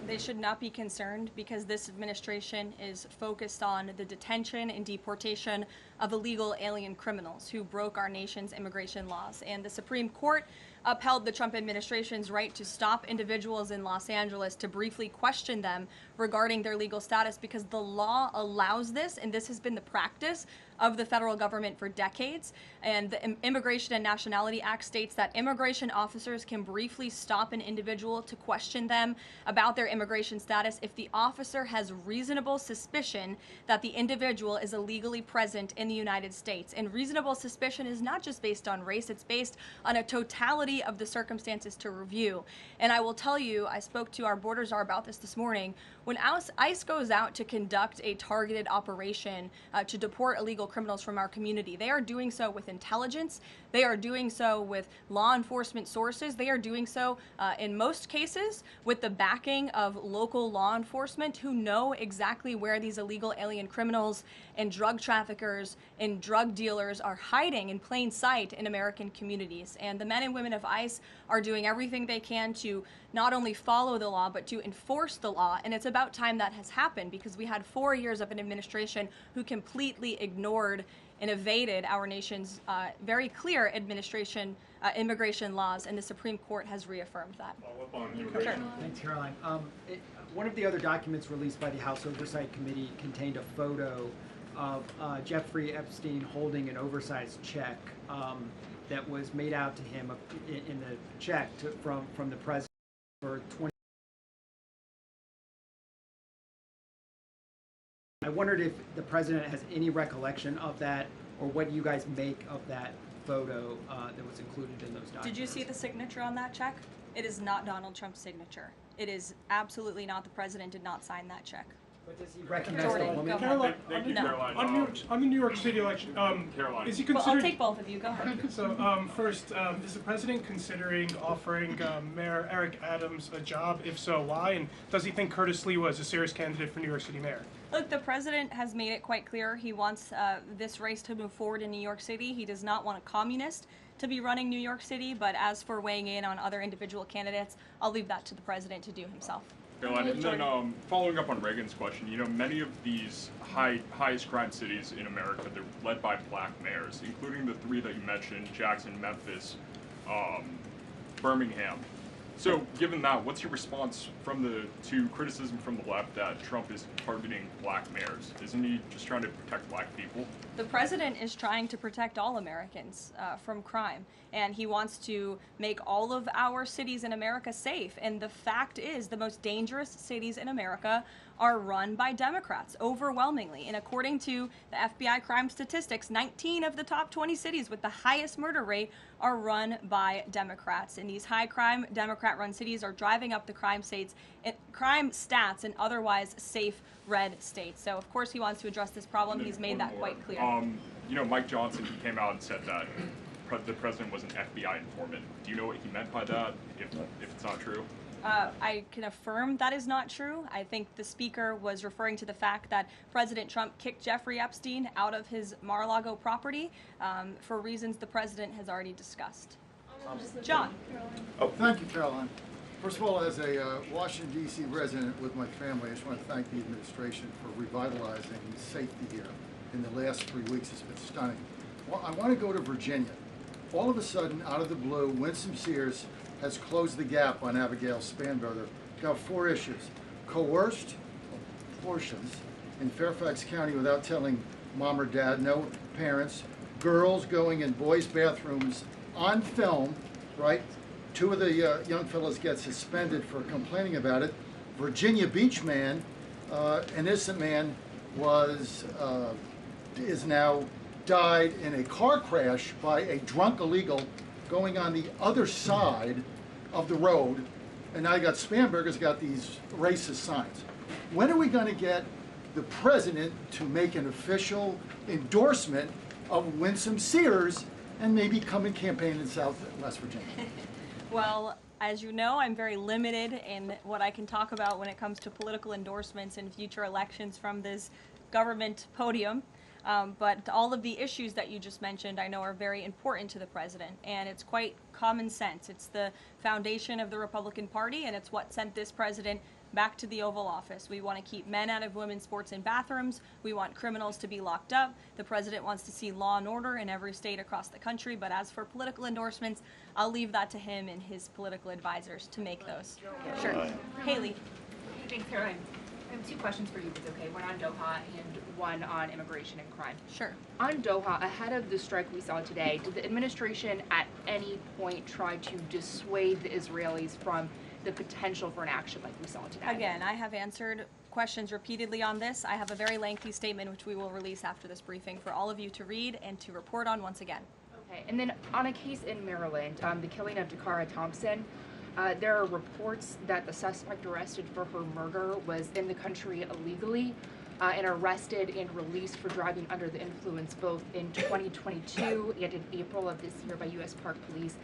They should not be concerned, because this administration is focused on the detention and deportation of illegal alien criminals who broke our nation's immigration laws. And the Supreme Court upheld the Trump administration's right to stop individuals in Los Angeles to briefly question them regarding their legal status, because the law allows this, and this has been the practice of the federal government for decades. And the Immigration and Nationality Act states that immigration officers can briefly stop an individual to question them about their immigration status if the officer has reasonable suspicion that the individual is illegally present in the United States. And reasonable suspicion is not just based on race, it's based on a totality of the circumstances to review. And I will tell you, I spoke to our border czar about this morning. When ICE goes out to conduct a targeted operation to deport illegal criminals from our community, they are doing so with intelligence, they are doing so with law enforcement sources, they are doing so in most cases with the backing of local law enforcement who know exactly where these illegal alien criminals and drug traffickers and drug dealers are hiding in plain sight in American communities. And the men and women of ICE are doing everything they can to not only follow the law, but to enforce the law. And it's about time that has happened, because we had 4 years of an administration who completely ignored and evaded our nation's very clear immigration laws, and the Supreme Court has reaffirmed that. Sure. Thanks, Caroline. One of the other documents released by the House Oversight Committee contained a photo of Jeffrey Epstein holding an oversized check that was made out to him in the check from the president for 20. I wondered if the president has any recollection of that, or what you guys make of that photo that was included in those documents. Did you see the signature on that check? It is not Donald Trump's signature. It is absolutely not. The president did not sign that check. But does he recognize Jordan, the woman? go ahead. Caroline, Thank you, Caroline. on the New York City election, Caroline. is he Well, considering? I'll take both of you. Go ahead. So first, is the president considering offering Mayor Eric Adams a job? If so, why? And does he think Curtis Lee was a serious candidate for New York City mayor? Look, the president has made it quite clear he wants this race to move forward in New York City. He does not want a communist to be running New York City, but as for weighing in on other individual candidates, I'll leave that to the president to do himself. Caroline, and then following up on Reagan's question, many of these highest crime cities in America, they're led by black mayors, including the three that you mentioned, Jackson, Memphis, Birmingham. So given that, what's your response to criticism from the left that Trump is targeting black mayors? Isn't he just trying to protect black people? The president is trying to protect all Americans from crime, and he wants to make all of our cities in America safe. And the fact is, the most dangerous cities in America are run by Democrats, overwhelmingly. And according to the FBI crime statistics, 19 of the top 20 cities with the highest murder rate are run by Democrats. And these high-crime, Democrat-run cities are driving up the crime stats in otherwise safe red states. So, of course, he wants to address this problem. He's made that quite clear. Mike Johnson, he came out and said that the president was an FBI informant. Do you know what he meant by that, if it's not true? I can affirm that is not true. I think the speaker was referring to the fact that President Trump kicked Jeffrey Epstein out of his Mar-a-Lago property for reasons the president has already discussed. John. Oh, thank you, Caroline. First of all, as a Washington, D.C. resident with my family, I just want to thank the administration for revitalizing safety here. In the last 3 weeks, it's been stunning. Well, I want to go to Virginia. All of a sudden, out of the blue, Winsome Sears has closed the gap on Abigail Spanberger. Got 4 issues. Coerced abortions in Fairfax County without telling mom or dad, no parents, girls going in boys' bathrooms on film, right? 2 of the young fellows get suspended for complaining about it. Virginia Beach man, an innocent man, is now died in a car crash by a drunk illegal going on the other side of the road, and now you got Spanberger's got these racist signs. When are we going to get the president to make an official endorsement of Winsome Sears and maybe come and campaign in South and West Virginia? Well, as you know, I'm very limited in what I can talk about when it comes to political endorsements in future elections from this government podium. But all of the issues that you just mentioned I know are very important to the president, and it's quite common sense. It's the foundation of the Republican Party, and it's what sent this president back to the Oval Office. We want to keep men out of women's sports and bathrooms. We want criminals to be locked up. The president wants to see law and order in every state across the country, but as for political endorsements, I'll leave that to him and his political advisors to make those. Sure. Haley. Thanks, Caroline. I have 2 questions for you, if it's okay. One on Doha and one on immigration and crime. Sure. On Doha, ahead of the strike we saw today, did the administration at any point try to dissuade the Israelis from the potential for an action like we saw today? Again, I have answered questions repeatedly on this. I have a very lengthy statement which we will release after this briefing for all of you to read and to report on once again. Okay, and then on a case in Maryland, the killing of Decarlos Thompson, there are reports that the suspect arrested for her murder was in the country illegally and arrested and released for driving under the influence both in 2022 and in April of this year by U.S. Park Police.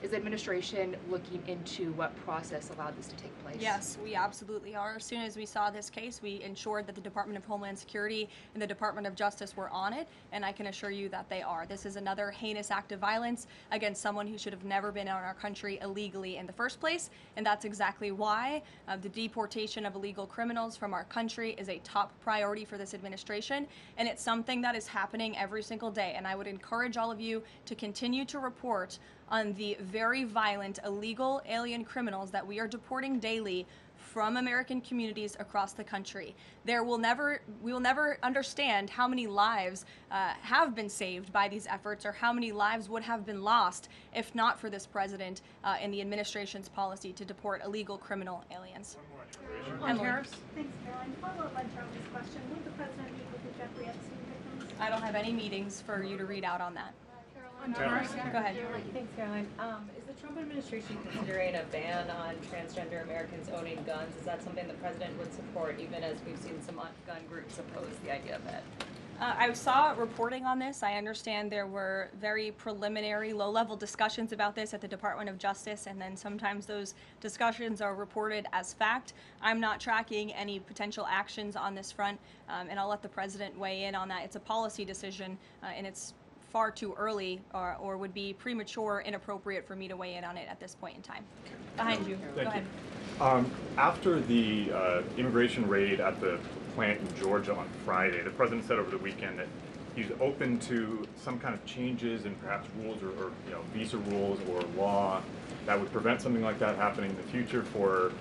Is the administration looking into what process allowed this to take place? Yes, we absolutely are. As soon as we saw this case, we ensured that the Department of Homeland Security and the Department of Justice were on it, and I can assure you that they are. This is another heinous act of violence against someone who should have never been in our country illegally in the first place, and that's exactly why the deportation of illegal criminals from our country is a top priority for this administration, and it's something that is happening every single day, and I would encourage all of you to continue to report on the very violent illegal alien criminals that we are deporting daily from American communities across the country. We will never understand how many lives have been saved by these efforts or how many lives would have been lost if not for this president and the administration's policy to deport illegal criminal aliens. On tariffs? Thanks, Caroline. Follow up on Charlie's question. Will the president meet with the Jeffrey Epstein victims? I don't have any meetings for you to read out on that. Go ahead. Thanks, Caroline. Is the Trump administration considering a ban on transgender Americans owning guns? Is that something the president would support, even as we've seen some gun groups oppose the idea of it? I saw reporting on this. I understand there were very preliminary, low-level discussions about this at the Department of Justice, and then sometimes those discussions are reported as fact. I'm not tracking any potential actions on this front, and I'll let the president weigh in on that. It's a policy decision, and it's far too early or would be premature, inappropriate for me to weigh in on it at this point in time. Behind you. Go ahead. After the immigration raid at the plant in Georgia on Friday, the president said over the weekend that he's open to some kind of changes in perhaps rules or visa rules or law that would prevent something like that happening in the future for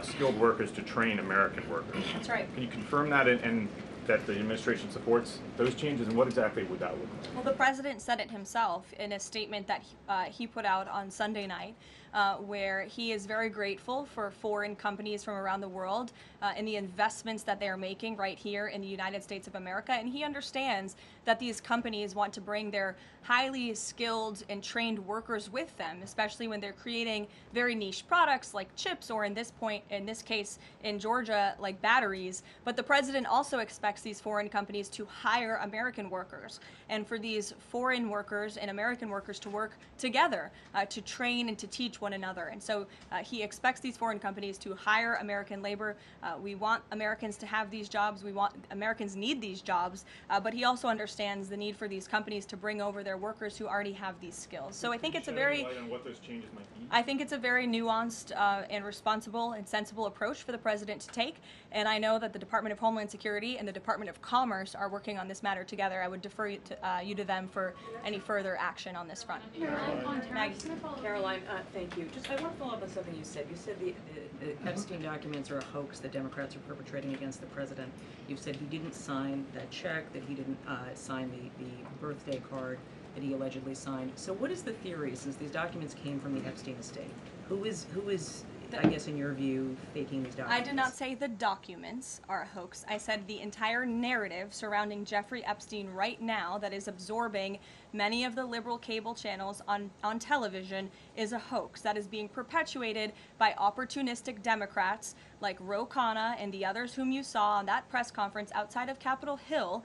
skilled workers to train American workers. That's right. Can you confirm that and that the administration supports those changes, and what exactly would that look like? Well, the president said it himself in a statement that he put out on Sunday night, where he is very grateful for foreign companies from around the world and the investments that they are making right here in the United States of America. And he understands that these companies want to bring their highly skilled and trained workers with them, especially when they're creating very niche products like chips, or in this case in Georgia, like batteries. But the president also expects these foreign companies to hire American workers, and for these foreign workers and American workers to work together to train and to teach one another. And so he expects these foreign companies to hire American labor. We want Americans to have these jobs. Americans need these jobs, but he also understands the need for these companies to bring over their workers who already have these skills. So I think it's a very, what those changes might be? I think it's a very nuanced and responsible and sensible approach for the president to take. And I know that the Department of Homeland Security and the Department of Commerce are working on this matter together. I would defer you to them for any further action on this front. Maggie. Karoline, thank you. Just I want to follow up on something you said. You said the Epstein documents are a hoax that Democrats are perpetrating against the president. You said he didn't sign that check, that he didn't sign the birthday card that he allegedly signed. So what is the theory, since these documents came from the Epstein estate? Who is I guess in your view, faking these documents? I did not say the documents are a hoax. I said the entire narrative surrounding Jeffrey Epstein right now that is absorbing many of the liberal cable channels on television is a hoax that is being perpetuated by opportunistic Democrats like Ro Khanna and the others whom you saw on that press conference outside of Capitol Hill,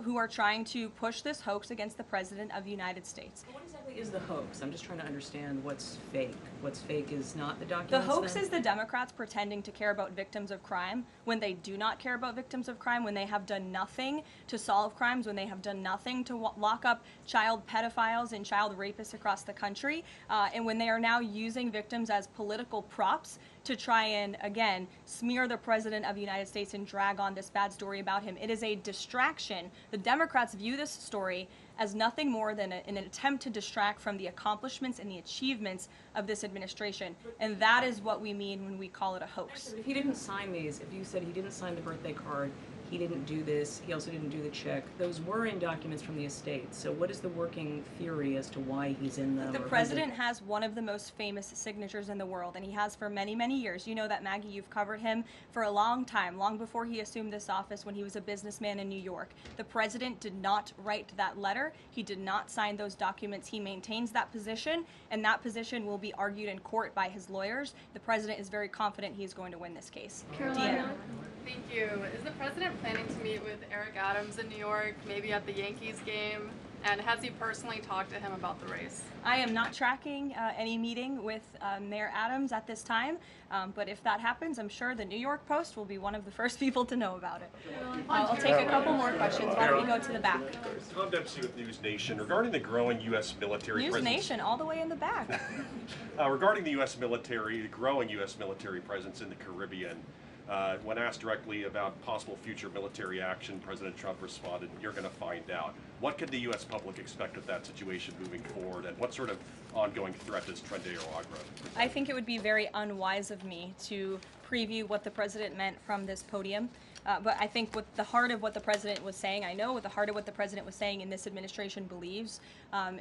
who are trying to push this hoax against the President of the United States. What exactly is the hoax? I'm just trying to understand what's fake. What's fake is not the The documents. hoax is the Democrats pretending to care about victims of crime when they do not care about victims of crime, when they have done nothing to solve crimes, when they have done nothing to lock up child pedophiles and child rapists across the country, and when they are now using victims as political props to try and, again, smear the President of the United States and drag on this bad story about him. It is a distraction. The Democrats view this story as nothing more than an attempt to distract from the accomplishments and the achievements of this administration. And that is what we mean when we call it a hoax. If he didn't sign these, if you said he didn't sign the birthday card, he didn't do this, he also didn't do the check, those were in documents from the estate. So what is the working theory as to why he's in them? The president has one of the most famous signatures in the world, and he has for many, many years. You know that, Maggie, you've covered him for a long time, long before he assumed this office when he was a businessman in New York. The president did not write that letter. He did not sign those documents. He maintains that position, and that position will be argued in court by his lawyers. The president is very confident he is going to win this case. Caroline, thank you. Is the president planning to meet with Eric Adams in New York, maybe at the Yankees game? And has he personally talked to him about the race? I am not tracking any meeting with Mayor Adams at this time, but if that happens, I'm sure the New York Post will be one of the first people to know about it. I'll take a couple more questions. Why don't we go to the back? Tom Dempsey with News Nation. Regarding the growing U.S. military News presence... Nation, all the way in the back. Regarding the U.S. military, the growing U.S. military presence in the Caribbean, when asked directly about possible future military action, President Trump responded, "You're going to find out." What could the U.S. public expect of that situation moving forward, and what sort of ongoing threat does Trendeo Agra? I think it would be very unwise of me to preview what the president meant from this podium. But I think with the heart of what the president was saying, I know what the heart of what the president was saying and this administration believes,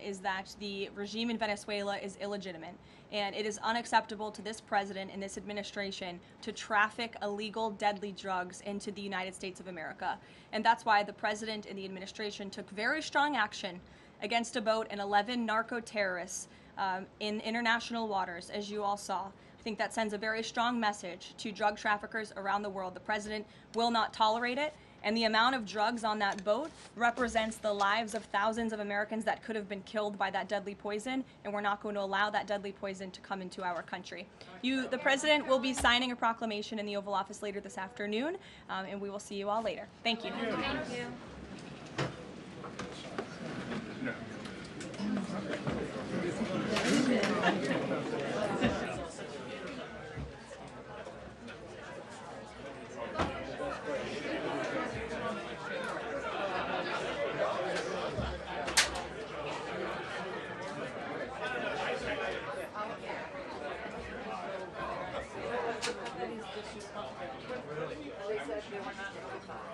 is that the regime in Venezuela is illegitimate. And it is unacceptable to this president and this administration to traffic illegal, deadly drugs into the United States of America. And that's why the president and the administration took very strong action against a boat and 11 narco-terrorists in international waters, as you all saw. I think that sends a very strong message to drug traffickers around the world. The president will not tolerate it, and the amount of drugs on that boat represents the lives of thousands of Americans that could have been killed by that deadly poison, and we're not going to allow that deadly poison to come into our country. The president will be signing a proclamation in the Oval Office later this afternoon, and we will see you all later. Thank you. Thank you. they were not notified.